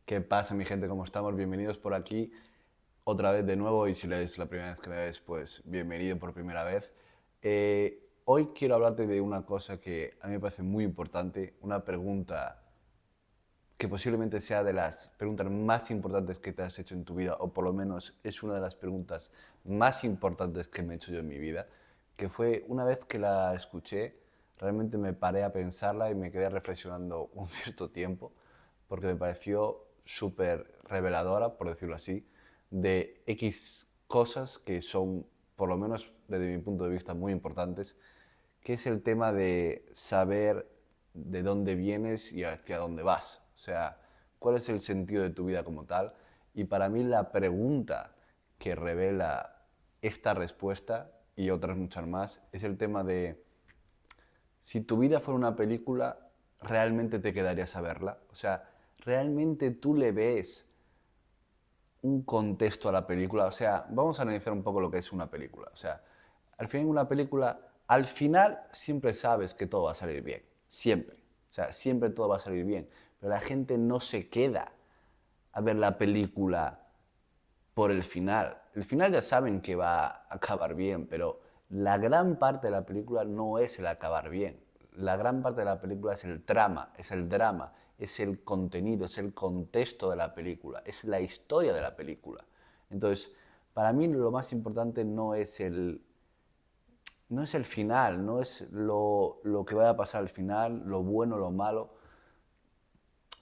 ¿Qué pasa, mi gente? ¿Cómo estamos? Bienvenidos por aquí otra vez de nuevo y si es la primera vez que me ves, pues bienvenido por primera vez. Hoy quiero hablarte de una cosa que a mí me parece muy importante, una pregunta que posiblemente sea de las preguntas más importantes que te has hecho en tu vida, o por lo menos es una de las preguntas más importantes que me he hecho yo en mi vida, que fue una vez que la escuché, realmente me paré a pensarla y me quedé reflexionando un cierto tiempo, porque me pareció súper reveladora, por decirlo así, de X cosas que son, por lo menos desde mi punto de vista, muy importantes, que es el tema de saber de dónde vienes y hacia dónde vas. O sea, cuál es el sentido de tu vida como tal. Y para mí la pregunta que revela esta respuesta y otras muchas más es el tema de si tu vida fuera una película, ¿realmente te quedarías a verla? O sea, ¿realmente tú le ves un contexto a la película? O sea, vamos a analizar un poco lo que es una película. O sea, al final una película, al final siempre sabes que todo va a salir bien. Siempre. O sea, siempre todo va a salir bien. Pero la gente no se queda a ver la película por el final. El final ya saben que va a acabar bien, pero la gran parte de la película no es el acabar bien. La gran parte de la película es el trama, es el drama, es el contenido, es el contexto de la película, es la historia de la película. Entonces, para mí lo más importante no es el final, no es lo que vaya a pasar al final, lo bueno, lo malo.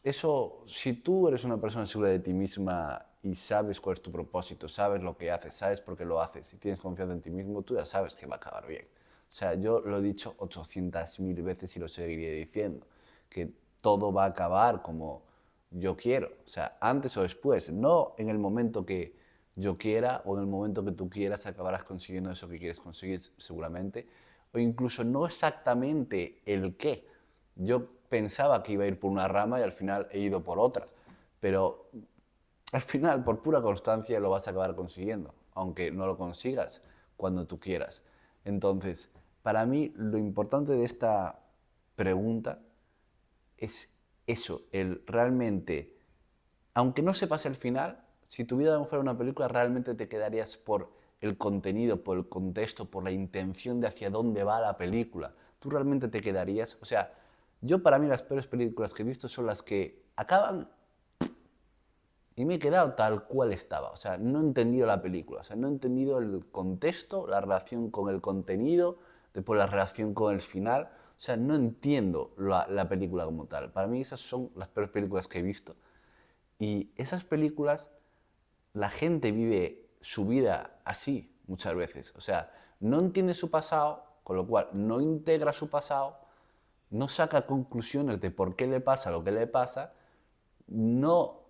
Eso, si tú eres una persona segura de ti misma y sabes cuál es tu propósito, sabes lo que haces, sabes por qué lo haces, si tienes confianza en ti mismo, tú ya sabes que va a acabar bien. O sea, yo lo he dicho 800.000 veces y lo seguiré diciendo, que todo va a acabar como yo quiero. O sea, antes o después, no en el momento que yo quiera o en el momento que tú quieras acabarás consiguiendo eso que quieres conseguir seguramente, o incluso no exactamente el qué. Yo pensaba que iba a ir por una rama y al final he ido por otra, pero al final, por pura constancia, lo vas a acabar consiguiendo, aunque no lo consigas cuando tú quieras. Entonces, para mí, lo importante de esta pregunta es eso, el realmente, aunque no sepas el final, si tu vida fuera una película, realmente te quedarías por el contenido, por el contexto, por la intención de hacia dónde va la película. Tú realmente te quedarías, o sea, yo para mí las peores películas que he visto son las que acaban y me he quedado tal cual estaba. O sea, no he entendido la película, o sea, no he entendido el contexto, la relación con el contenido, después la relación con el final. O sea, no entiendo la película como tal. Para mí esas son las peores películas que he visto. Y esas películas, la gente vive su vida así muchas veces. O sea, no entiende su pasado, con lo cual no integra su pasado, no saca conclusiones de por qué le pasa lo que le pasa, no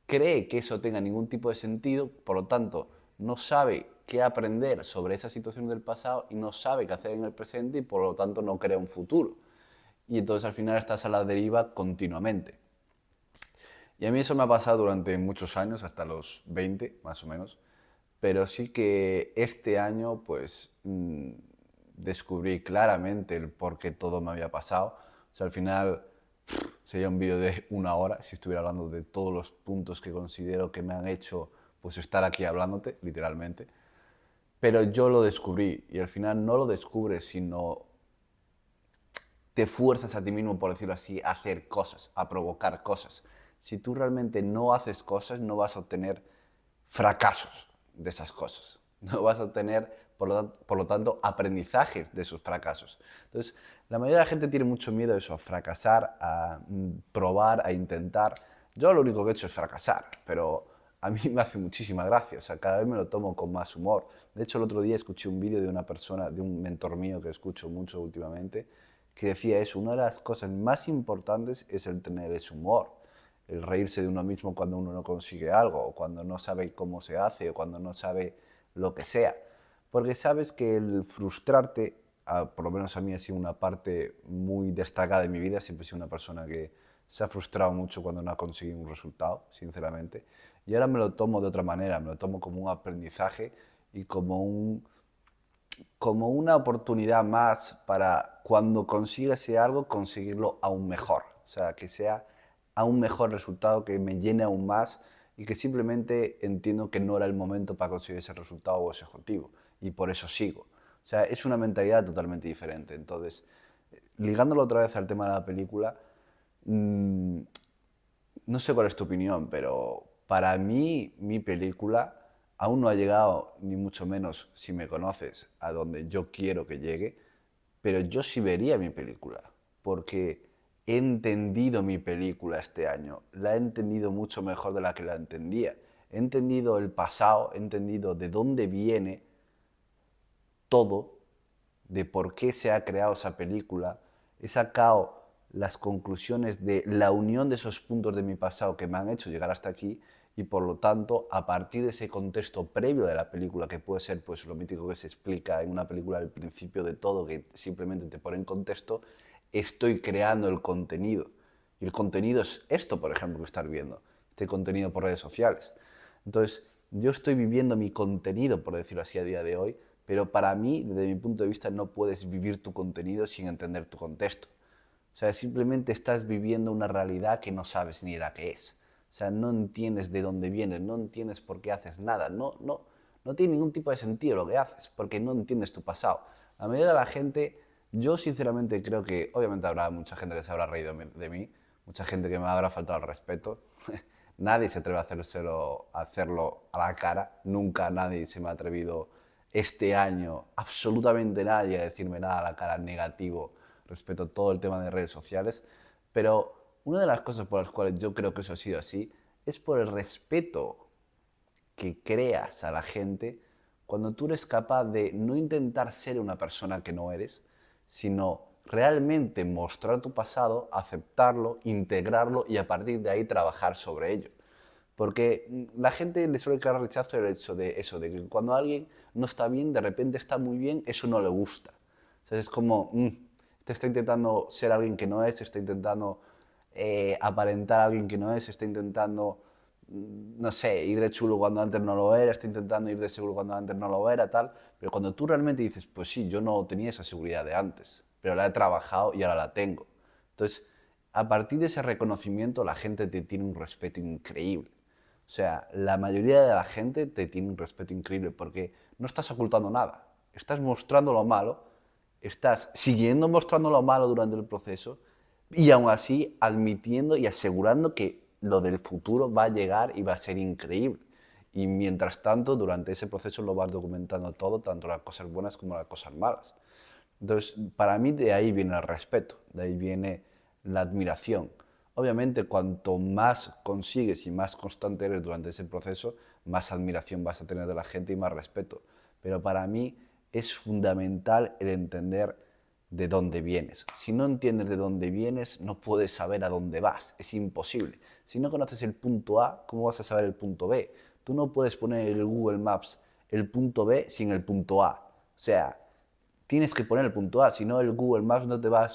cree que eso tenga ningún tipo de sentido, por lo tanto, no sabe qué aprender sobre esa situación del pasado y no sabe qué hacer en el presente y por lo tanto no crea un futuro. Y entonces al final estás a la deriva continuamente. Y a mí eso me ha pasado durante muchos años, hasta los 20 más o menos, pero sí que este año pues descubrí claramente el por qué todo me había pasado. O sea, al final sería un vídeo de una hora si estuviera hablando de todos los puntos que considero que me han hecho pues estar aquí hablándote, literalmente. Pero yo lo descubrí y al final no lo descubres, sino te fuerzas a ti mismo, por decirlo así, a hacer cosas, a provocar cosas. Si tú realmente no haces cosas, no vas a obtener fracasos de esas cosas. No vas a obtener, por lo tanto, aprendizajes de esos fracasos. Entonces, la mayoría de la gente tiene mucho miedo a eso, a fracasar, a probar, a intentar. Yo lo único que he hecho es fracasar, pero a mí me hace muchísima gracia, o sea, cada vez me lo tomo con más humor. De hecho, el otro día escuché un vídeo de una persona, de un mentor mío que escucho mucho últimamente, que decía eso, una de las cosas más importantes es el tener ese humor, el reírse de uno mismo cuando uno no consigue algo, o cuando no sabe cómo se hace, o cuando no sabe lo que sea. Porque sabes que el frustrarte, por lo menos a mí ha sido una parte muy destacada de mi vida, siempre he sido una persona que se ha frustrado mucho cuando no ha conseguido un resultado, sinceramente. Y ahora me lo tomo de otra manera, me lo tomo como un aprendizaje y como una oportunidad más para cuando consiga ese algo, conseguirlo aún mejor. O sea, que sea a un mejor resultado que me llene aún más y que simplemente entiendo que no era el momento para conseguir ese resultado o ese objetivo y por eso sigo. O sea, es una mentalidad totalmente diferente. Entonces, ligándolo otra vez al tema de la película, mmm, no sé cuál es tu opinión, pero para mí mi película aún no ha llegado, ni mucho menos si me conoces, a donde yo quiero que llegue, pero yo sí vería mi película, porque he entendido mi película este año, la he entendido mucho mejor de la que la entendía. He entendido el pasado, he entendido de dónde viene todo, de por qué se ha creado esa película, he sacado las conclusiones de la unión de esos puntos de mi pasado que me han hecho llegar hasta aquí y por lo tanto, a partir de ese contexto previo de la película, que puede ser pues lo mítico que se explica en una película al principio de todo, que simplemente te pone en contexto, estoy creando el contenido. Y el contenido es esto, por ejemplo, que estás viendo, este contenido por redes sociales. Entonces, yo estoy viviendo mi contenido, por decirlo así, a día de hoy, pero para mí, desde mi punto de vista, no puedes vivir tu contenido sin entender tu contexto. O sea, simplemente estás viviendo una realidad que no sabes ni la que es. O sea, no entiendes de dónde vienes, no entiendes por qué haces nada, no tiene ningún tipo de sentido lo que haces, porque no entiendes tu pasado. La mayoría de la gente, yo sinceramente creo que, obviamente habrá mucha gente que se habrá reído de mí, mucha gente que me habrá faltado al respeto. Nadie se atreve a hacerlo a la cara, nunca nadie se me ha atrevido este año, absolutamente nadie, a decirme nada a la cara negativo respecto a todo el tema de redes sociales, pero una de las cosas por las cuales yo creo que eso ha sido así es por el respeto que creas a la gente cuando tú eres capaz de no intentar ser una persona que no eres, sino realmente mostrar tu pasado, aceptarlo, integrarlo y a partir de ahí trabajar sobre ello. Porque la gente le suele crear rechazo el hecho de eso, de que cuando alguien no está bien, de repente está muy bien, eso no le gusta. O sea, es como, te está intentando ser alguien que no es, está intentando aparentar a alguien que no es, está intentando, no sé, ir de chulo cuando antes no lo era, está intentando ir de seguro cuando antes no lo era, tal. Pero cuando tú realmente dices, pues sí, yo no tenía esa seguridad de antes, pero la he trabajado y ahora la tengo. Entonces, a partir de ese reconocimiento, la gente te tiene un respeto increíble. O sea, la mayoría de la gente te tiene un respeto increíble porque no estás ocultando nada. Estás mostrando lo malo, estás siguiendo mostrando lo malo durante el proceso y aún así admitiendo y asegurando que lo del futuro va a llegar y va a ser increíble. Y mientras tanto, durante ese proceso lo vas documentando todo, tanto las cosas buenas como las cosas malas. Entonces, para mí de ahí viene el respeto, de ahí viene la admiración. Obviamente, cuanto más consigues y más constante eres durante ese proceso, más admiración vas a tener de la gente y más respeto. Pero para mí es fundamental el entender de dónde vienes. Si no entiendes de dónde vienes, no puedes saber a dónde vas. Es imposible. Si no conoces el punto A, ¿cómo vas a saber el punto B? Tú no puedes poner en el Google Maps el punto B sin el punto A. O sea, tienes que poner el punto A, si no el Google Maps no te, va a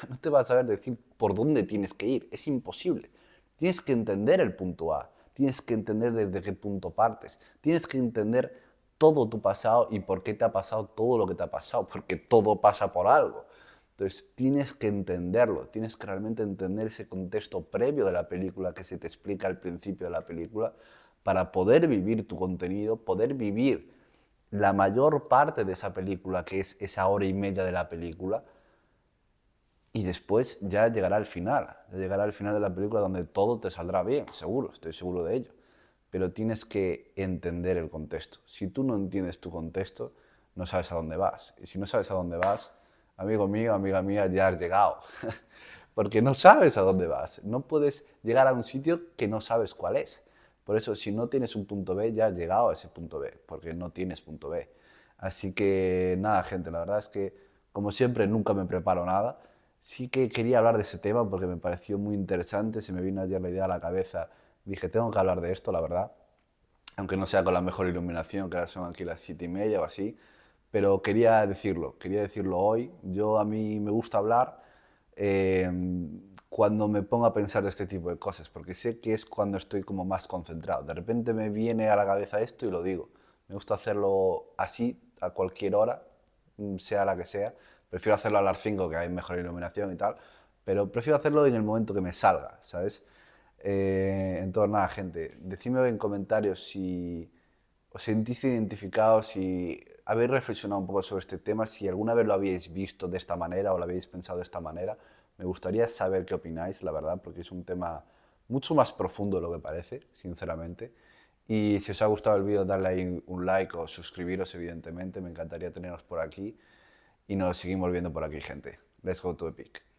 no te va a saber decir por dónde tienes que ir, es imposible. Tienes que entender el punto A, tienes que entender desde qué punto partes, tienes que entender todo tu pasado y por qué te ha pasado todo lo que te ha pasado, porque todo pasa por algo. Entonces tienes que entenderlo, tienes que realmente entender ese contexto previo de la película que se te explica al principio de la película para poder vivir tu contenido, poder vivir la mayor parte de esa película, que es esa hora y media de la película, y después ya llegará al final, llegará al final de la película donde todo te saldrá bien, seguro, estoy seguro de ello. Pero tienes que entender el contexto. Si tú no entiendes tu contexto, no sabes a dónde vas. Y si no sabes a dónde vas, amigo mío, amiga mía, ya has llegado. Porque no sabes a dónde vas. No puedes llegar a un sitio que no sabes cuál es. Por eso, si no tienes un punto B, ya has llegado a ese punto B, porque no tienes punto B. Así que nada, gente, la verdad es que, como siempre, nunca me preparo nada. Sí que quería hablar de ese tema porque me pareció muy interesante, se me vino ayer la idea a la cabeza. Dije, tengo que hablar de esto, la verdad, aunque no sea con la mejor iluminación, que ahora son aquí las 7:30 o así, pero quería decirlo hoy. A mí me gusta hablar eh, cuando me pongo a pensar de este tipo de cosas, porque sé que es cuando estoy como más concentrado. De repente me viene a la cabeza esto y lo digo. Me gusta hacerlo así, a cualquier hora, sea la que sea. Prefiero hacerlo a las 5 que hay mejor iluminación y tal, pero prefiero hacerlo en el momento que me salga, ¿sabes? Entonces, nada, gente, decidme en comentarios si os sentís identificados, si habéis reflexionado un poco sobre este tema, si alguna vez lo habéis visto de esta manera o lo habéis pensado de esta manera. Me gustaría saber qué opináis, la verdad, porque es un tema mucho más profundo de lo que parece, sinceramente. Y si os ha gustado el vídeo, darle ahí un like o suscribiros, evidentemente. Me encantaría teneros por aquí. Y nos seguimos viendo por aquí, gente. Let's go to Epic.